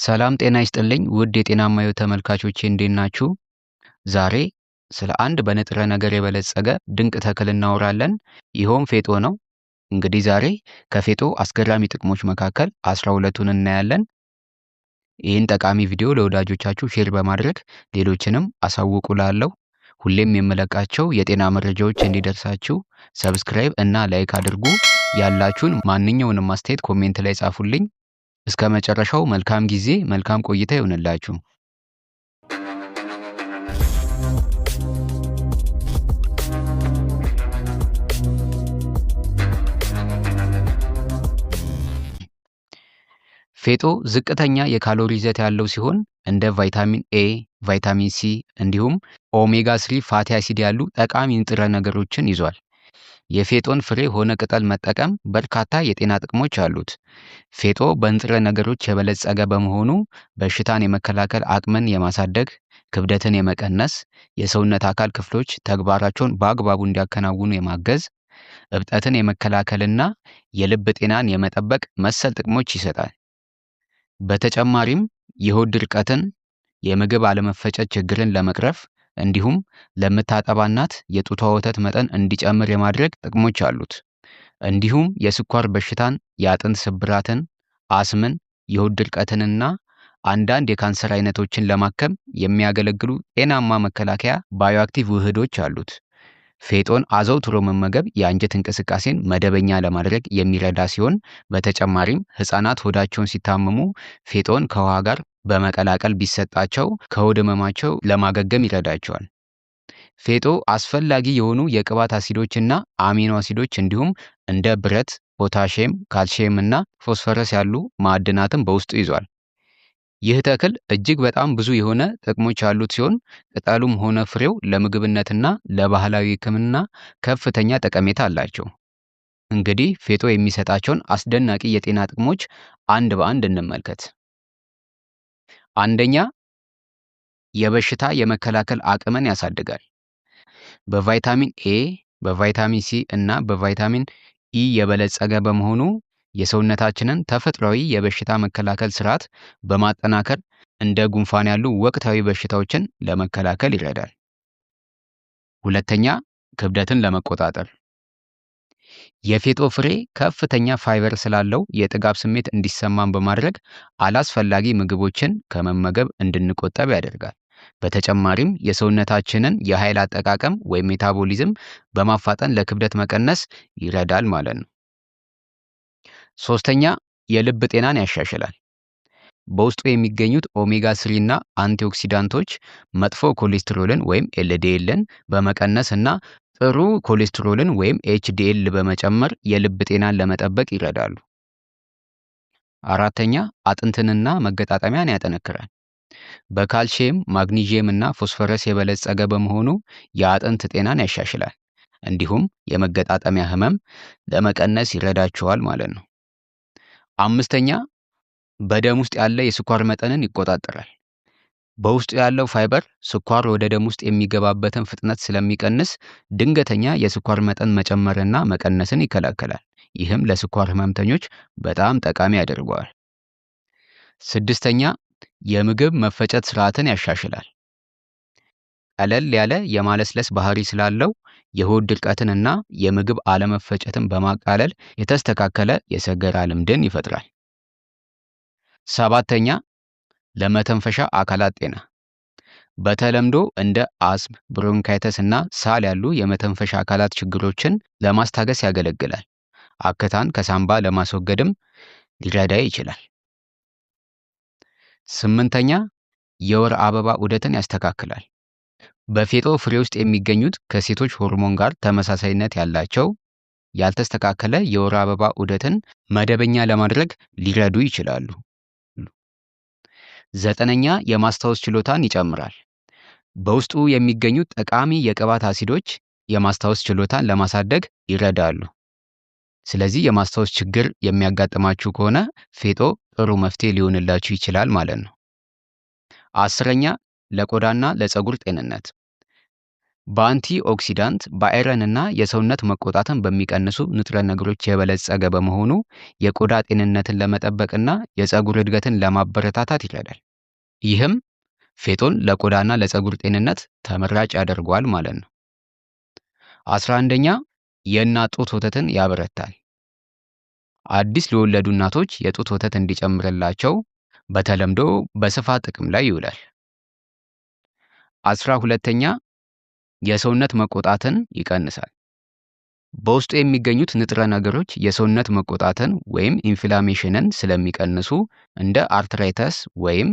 ሰላም ጤና ይስጥልኝ ውድ የጤናማ ሕይወት ተመልካቾቼ እንዴት ናችሁ? ዛሬ ስለ አንድ በንጥረ ነገር የበለጸገ ድንቅ ተክል እናወራለን። ይኸውም ፌጦ ነው። እንግዲህ ዛሬ ከፌጦ አስገራሚ ጥቅሞች መካከል 12ቱን እናያለን። ይህን ጠቃሚ ቪዲዮ ለወዳጆቻችሁ ሼር በማድረግ ሌሎችንም አሳውቁ እላለሁ። ሁሌም የምለቃቸው የጤና መረጃዎች እንዲደርሳችሁ ሰብስክራይብ እና ላይክ አድርጉ። ያላችሁን ማንኛውንም አስተያየት ኮሜንት ላይ ጻፉልኝ። እስከ መጨረሻው መልካም ጊዜ መልካም ቆይታ ይሁንላችሁ። ፌጦ ዝቅተኛ የካሎሪ ይዘት ያለው ሲሆን እንደ ቫይታሚን ኤ፣ ቫይታሚን ሲ እንዲሁም ኦሜጋ 3 ፋቲ አሲድ ያሉ ጠቃሚ ንጥረ ነገሮችን ይዟል። የፌጦን ፍሬ ሆነ ቅጠል መጠቀም በርካታ የጤና ጥቅሞች አሉት። ፌጦ በንጥረ ነገሮች የበለጸገ በመሆኑ በሽታን የመከላከል አቅምን የማሳደግ፣ ክብደትን የመቀነስ፣ የሰውነት አካል ክፍሎች ተግባራቸውን በአግባቡ እንዲያከናውኑ የማገዝ፣ እብጠትን የመከላከልና የልብ ጤናን የመጠበቅ መሰል ጥቅሞች ይሰጣል። በተጨማሪም የሆድ ድርቀትን፣ የምግብ አለመፈጨት ችግርን ለመቅረፍ እንዲሁም ለምታጠባ እናት የጡቷ ወተት መጠን እንዲጨምር የማድረግ ጥቅሞች አሉት። እንዲሁም የስኳር በሽታን፣ የአጥንት ስብራትን፣ አስምን፣ የሆድ ድርቀትንና አንዳንድ የካንሰር አይነቶችን ለማከም የሚያገለግሉ ጤናማ መከላከያ ባዮአክቲቭ ውህዶች አሉት። ፌጦን አዘውትሮ መመገብ የአንጀት እንቅስቃሴን መደበኛ ለማድረግ የሚረዳ ሲሆን በተጨማሪም ሕፃናት ሆዳቸውን ሲታመሙ ፌጦን ከውሃ ጋር በመቀላቀል ቢሰጣቸው ከሆድ ህመማቸው ለማገገም ይረዳቸዋል። ፌጦ አስፈላጊ የሆኑ የቅባት አሲዶችና አሚኖ አሲዶች እንዲሁም እንደ ብረት፣ ፖታሺየም፣ ካልሲየም እና ፎስፈረስ ያሉ ማዕድናትን በውስጡ ይዟል። ይህ ተክል እጅግ በጣም ብዙ የሆነ ጥቅሞች ያሉት ሲሆን ቅጠሉም ሆነ ፍሬው ለምግብነትና ለባህላዊ ሕክምና ከፍተኛ ጠቀሜታ አላቸው። እንግዲህ ፌጦ የሚሰጣቸውን አስደናቂ የጤና ጥቅሞች አንድ በአንድ እንመልከት። አንደኛ፣ የበሽታ የመከላከል አቅምን ያሳድጋል። በቫይታሚን ኤ፣ በቫይታሚን ሲ እና በቫይታሚን ኢ የበለጸገ በመሆኑ የሰውነታችንን ተፈጥሯዊ የበሽታ መከላከል ስርዓት በማጠናከር እንደ ጉንፋን ያሉ ወቅታዊ በሽታዎችን ለመከላከል ይረዳል። ሁለተኛ፣ ክብደትን ለመቆጣጠር የፌጦ ፍሬ ከፍተኛ ፋይበር ስላለው የጥጋብ ስሜት እንዲሰማን በማድረግ አላስፈላጊ ምግቦችን ከመመገብ እንድንቆጠብ ያደርጋል። በተጨማሪም የሰውነታችንን የኃይል አጠቃቀም ወይም ሜታቦሊዝም በማፋጠን ለክብደት መቀነስ ይረዳል ማለት ነው። ሶስተኛ፣ የልብ ጤናን ያሻሽላል። በውስጡ የሚገኙት ኦሜጋ 3 እና አንቲኦክሲዳንቶች መጥፎ ኮሌስትሮልን ወይም ኤልዲኤልን በመቀነስ እና ጥሩ ኮሌስትሮልን ወይም ኤችዲኤል በመጨመር የልብ ጤናን ለመጠበቅ ይረዳሉ። አራተኛ፣ አጥንትንና መገጣጠሚያን ያጠነክራል። በካልሲየም፣ ማግኒዥየም እና ፎስፈረስ የበለጸገ በመሆኑ የአጥንት ጤናን ያሻሽላል። እንዲሁም የመገጣጠሚያ ህመም ለመቀነስ ይረዳቸዋል ማለት ነው። አምስተኛ፣ በደም ውስጥ ያለ የስኳር መጠንን ይቆጣጠራል። በውስጡ ያለው ፋይበር ስኳር ወደ ደም ውስጥ የሚገባበትን ፍጥነት ስለሚቀንስ ድንገተኛ የስኳር መጠን መጨመርና መቀነስን ይከላከላል። ይህም ለስኳር ህመምተኞች በጣም ጠቃሚ ያደርገዋል። ስድስተኛ፣ የምግብ መፈጨት ስርዓትን ያሻሽላል። ቀለል ያለ የማለስለስ ባህሪ ስላለው የሆድ ድርቀትንና የምግብ አለመፈጨትን በማቃለል የተስተካከለ የሰገራ ልምድን ይፈጥራል። ሰባተኛ፣ ለመተንፈሻ አካላት ጤና በተለምዶ እንደ አስም፣ ብሮንካይተስ እና ሳል ያሉ የመተንፈሻ አካላት ችግሮችን ለማስታገስ ያገለግላል። አክታን ከሳምባ ለማስወገድም ሊረዳ ይችላል። ስምንተኛ፣ የወር አበባ ዑደትን ያስተካክላል። በፌጦ ፍሬ ውስጥ የሚገኙት ከሴቶች ሆርሞን ጋር ተመሳሳይነት ያላቸው ያልተስተካከለ የወር አበባ ዑደትን መደበኛ ለማድረግ ሊረዱ ይችላሉ። ዘጠነኛ፣ የማስታወስ ችሎታን ይጨምራል። በውስጡ የሚገኙት ጠቃሚ የቅባት አሲዶች የማስታወስ ችሎታን ለማሳደግ ይረዳሉ። ስለዚህ የማስታወስ ችግር የሚያጋጥማችሁ ከሆነ ፌጦ ጥሩ መፍትሄ ሊሆንላችሁ ይችላል ማለት ነው። አስረኛ፣ ለቆዳና ለፀጉር ጤንነት በአንቲ ኦክሲዳንት፣ በአይረን እና የሰውነት መቆጣትን በሚቀንሱ ንጥረ ነገሮች የበለጸገ በመሆኑ የቆዳ ጤንነትን ለመጠበቅና የፀጉር እድገትን ለማበረታታት ይረዳል። ይህም ፌጦን ለቆዳና ለፀጉር ጤንነት ተመራጭ ያደርገዋል ማለት ነው። 11ኛ የእናት ጡት ወተትን ያበረታል። አዲስ ለወለዱ እናቶች የጡት ወተት እንዲጨምርላቸው በተለምዶ በስፋት ጥቅም ላይ ይውላል። 12ኛ የሰውነት መቆጣትን ይቀንሳል። በውስጡ የሚገኙት ንጥረ ነገሮች የሰውነት መቆጣትን ወይም ኢንፍላሜሽንን ስለሚቀንሱ እንደ አርትራይተስ ወይም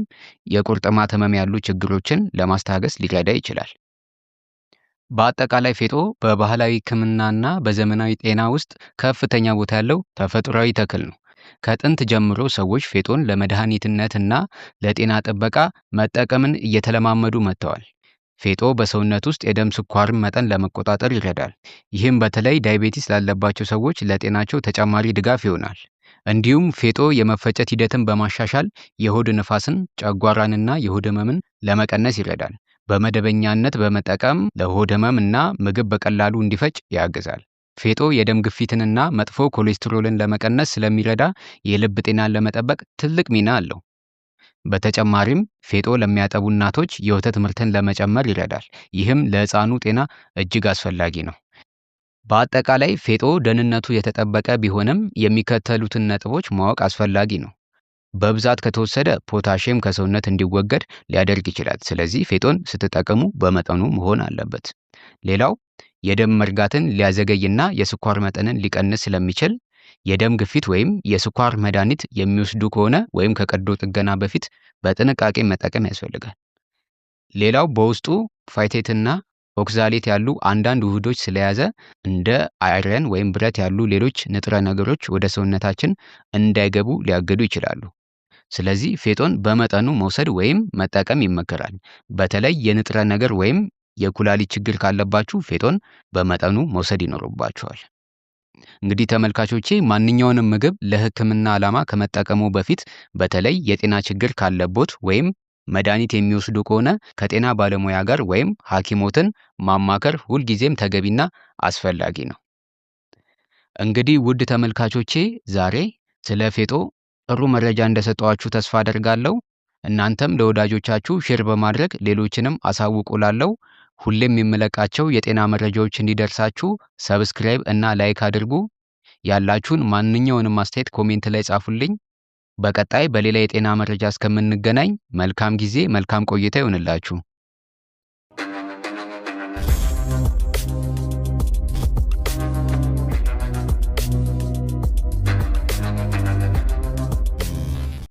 የቁርጥማት ህመም ያሉ ችግሮችን ለማስታገስ ሊረዳ ይችላል። በአጠቃላይ ፌጦ በባህላዊ ሕክምናና በዘመናዊ ጤና ውስጥ ከፍተኛ ቦታ ያለው ተፈጥሯዊ ተክል ነው። ከጥንት ጀምሮ ሰዎች ፌጦን ለመድኃኒትነትና ለጤና ጥበቃ መጠቀምን እየተለማመዱ መጥተዋል። ፌጦ በሰውነት ውስጥ የደም ስኳርን መጠን ለመቆጣጠር ይረዳል። ይህም በተለይ ዳያቤቲስ ላለባቸው ሰዎች ለጤናቸው ተጨማሪ ድጋፍ ይሆናል። እንዲሁም ፌጦ የመፈጨት ሂደትን በማሻሻል የሆድ ንፋስን፣ ጨጓራንና የሆድ ህመምን ለመቀነስ ይረዳል። በመደበኛነት በመጠቀም ለሆድ ህመም እና ምግብ በቀላሉ እንዲፈጭ ያግዛል። ፌጦ የደም ግፊትንና መጥፎ ኮሌስትሮልን ለመቀነስ ስለሚረዳ የልብ ጤናን ለመጠበቅ ትልቅ ሚና አለው። በተጨማሪም ፌጦ ለሚያጠቡ እናቶች የወተት ምርትን ለመጨመር ይረዳል። ይህም ለህፃኑ ጤና እጅግ አስፈላጊ ነው። በአጠቃላይ ፌጦ ደህንነቱ የተጠበቀ ቢሆንም የሚከተሉትን ነጥቦች ማወቅ አስፈላጊ ነው። በብዛት ከተወሰደ ፖታሺየም ከሰውነት እንዲወገድ ሊያደርግ ይችላል። ስለዚህ ፌጦን ስትጠቀሙ በመጠኑ መሆን አለበት። ሌላው የደም መርጋትን ሊያዘገይና የስኳር መጠንን ሊቀንስ ስለሚችል የደም ግፊት ወይም የስኳር መድኃኒት የሚወስዱ ከሆነ ወይም ከቀዶ ጥገና በፊት በጥንቃቄ መጠቀም ያስፈልጋል። ሌላው በውስጡ ፋይቴትና ኦክዛሌት ያሉ አንዳንድ ውህዶች ስለያዘ እንደ አይረን ወይም ብረት ያሉ ሌሎች ንጥረ ነገሮች ወደ ሰውነታችን እንዳይገቡ ሊያግዱ ይችላሉ። ስለዚህ ፌጦን በመጠኑ መውሰድ ወይም መጠቀም ይመከራል። በተለይ የንጥረ ነገር ወይም የኩላሊት ችግር ካለባችሁ ፌጦን በመጠኑ መውሰድ ይኖርባችኋል። እንግዲህ ተመልካቾቼ ማንኛውንም ምግብ ለሕክምና ዓላማ ከመጠቀሙ በፊት በተለይ የጤና ችግር ካለቦት ወይም መድኃኒት የሚወስዱ ከሆነ ከጤና ባለሙያ ጋር ወይም ሐኪሞትን ማማከር ሁልጊዜም ተገቢና አስፈላጊ ነው። እንግዲህ ውድ ተመልካቾቼ ዛሬ ስለ ፌጦ ጥሩ መረጃ እንደሰጠኋችሁ ተስፋ አደርጋለሁ። እናንተም ለወዳጆቻችሁ ሼር በማድረግ ሌሎችንም አሳውቁላለሁ። ሁሌም የምለቃቸው የጤና መረጃዎች እንዲደርሳችሁ ሰብስክራይብ እና ላይክ አድርጉ። ያላችሁን ማንኛውንም አስተያየት ኮሜንት ላይ ጻፉልኝ። በቀጣይ በሌላ የጤና መረጃ እስከምንገናኝ መልካም ጊዜ፣ መልካም ቆይታ ይሆንላችሁ።